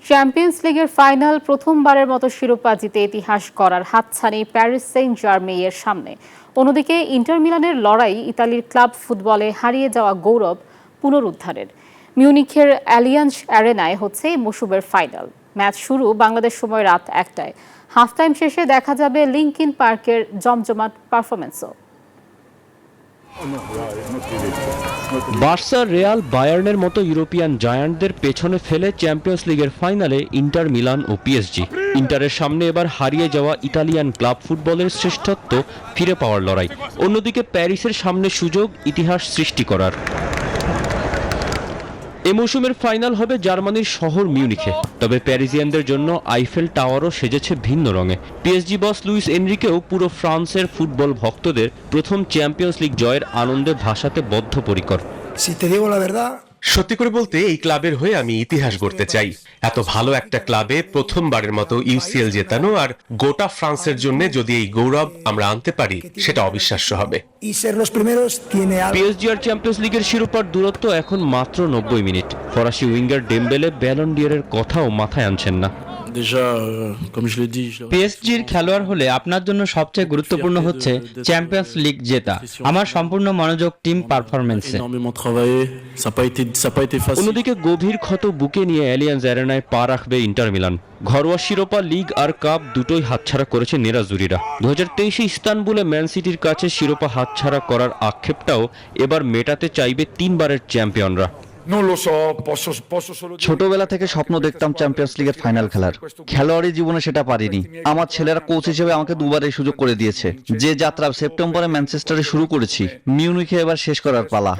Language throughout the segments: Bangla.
চ্যাম্পিয়ন্স লিগের ফাইনাল প্রথমবারের মতো শিরোপা জিতে ইতিহাস গড়ার হাতছানি প্যারিস সেইন্ট জার্মেইয়ের সামনে। অন্যদিকে ইন্টার মিলানের লড়াই ইতালির ক্লাব ফুটবলে হারিয়ে যাওয়া গৌরব পুনরুদ্ধারের। মিউনিখের অ্যালিয়াঞ্জ অ্যারেনায় হচ্ছে এই মৌসুমের ফাইনাল। ম্যাচ শুরু বাংলাদেশ সময় রাত ১টায়। হাফ টাইম শেষে দেখা যাবে লিঙ্কিন পার্কের জমজমাট পারফরমেন্সও। বার্সা, রিয়াল, বায়ার্নের মতো ইউরোপিয়ান জায়ান্টদের পেছনে ফেলে চ্যাম্পিয়ন্স লিগের ফাইনালে ইন্টার মিলান ও পিএসজি। ইন্টারের সামনে এবার হারিয়ে যাওয়া ইতালিয়ান ক্লাব ফুটবলের শ্রেষ্ঠত্ব ফিরে পাওয়ার লড়াই। অন্যদিকে প্যারিসের সামনে সুযোগ ইতিহাস সৃষ্টি করার। এ মৌসুমের ফাইনাল হবে জার্মানির শহর মিউনিখে। তবে প্যারিজিয়ানদের জন্য আইফেল টাওয়ারও সেজেছে ভিন্ন রঙে। পিএসজি বস লুইস এনরিকেও পুরো ফ্রান্সের ফুটবল ভক্তদের প্রথম চ্যাম্পিয়ন্স লিগ জয়ের আনন্দে ভাসাতে বদ্ধপরিকর। সত্যি করে বলতে এই ক্লাবের হয়ে আমি ইতিহাস গড়তে চাই। এত ভালো একটা ক্লাবে প্রথমবারের মতো ইউসিএল জেতানো আর গোটা ফ্রান্সের জন্য যদি এই গৌরব আমরা আনতে পারি সেটা অবিশ্বাস্য হবে। পিএসজি আর চ্যাম্পিয়ন্স লিগের শিরোপার দূরত্ব এখন মাত্র ৯০ মিনিট। ফরাসি উইঙ্গার ডেম্বেলে ব্যালন ডি'অরের কথাও মাথায় আনছেন না। পিএসজির খেলোয়াড় হলে আপনার জন্য সবচেয়ে গুরুত্বপূর্ণ হচ্ছে চ্যাম্পিয়ন্স লিগ জেতা। আমার সম্পূর্ণ মনোযোগ টিম পারফরমেন্সে। অন্যদিকে গভীর ক্ষত বুকে নিয়ে অ্যালিয়াঞ্জ অ্যারেনায় পা রাখবে ইন্টার মিলান। ঘরোয়া শিরোপা, লিগ আর কাপ দুটোই হাতছাড়া করেছে নেরাজুরিরা। 2023 ইস্তানবুলে ম্যান সিটির কাছে শিরোপা হাতছাড়া করার আক্ষেপটাও এবার মেটাতে চাইবে 3বারের চ্যাম্পিয়নরা। ছোটবেলা থেকে স্বপ্ন দেখতাম চ্যাম্পিয়ন্স লিগের ফাইনাল খেলার। খেলোয়াড়ি জীবনে সেটা পারিনি। আমার ছেলেরা কোচ হিসেবে আমাকে দুবার এই সুযোগ করে দিয়েছে। যে যাত্রা সেপ্টেম্বরে ম্যানচেস্টারে শুরু করেছি, মিউনিখে এবার শেষ করার পালা।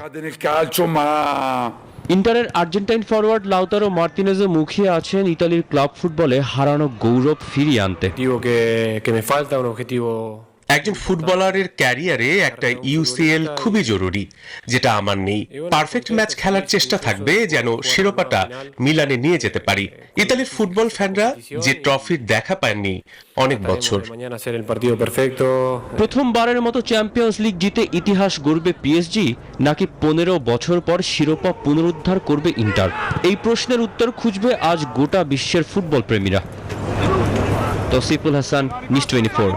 ইন্টারের আর্জেন্টাইন ফরওয়ার্ড লাউতারো মার্তিনেজও মুখিয়ে আছেন ইতালির ক্লাব ফুটবলে হারানো গৌরব ফিরিয়ে আনতে। একজন ফুটবলারের ক্যারিয়ারে একটা ইউসিএল খুবই জরুরি, যেটা আমার নেই। পারফেক্ট ম্যাচ খেলার চেষ্টা থাকবে যেন শিরোপাটা মিলানে নিয়ে যেতে পারি। ইতালির ফুটবল ফ্যানরা যে ট্রফির দেখা পায়নি অনেক বছর। প্রথমবারের মতো চ্যাম্পিয়ন্স লিগ জিতে ইতিহাস গড়বে পিএসজি, নাকি 15 বছর পর শিরোপা পুনরুদ্ধার করবে ইন্টার? এই প্রশ্নের উত্তর খুঁজবে আজ গোটা বিশ্বের ফুটবল প্রেমীরা। তৌসিফুল হাসান, নিউজ 24।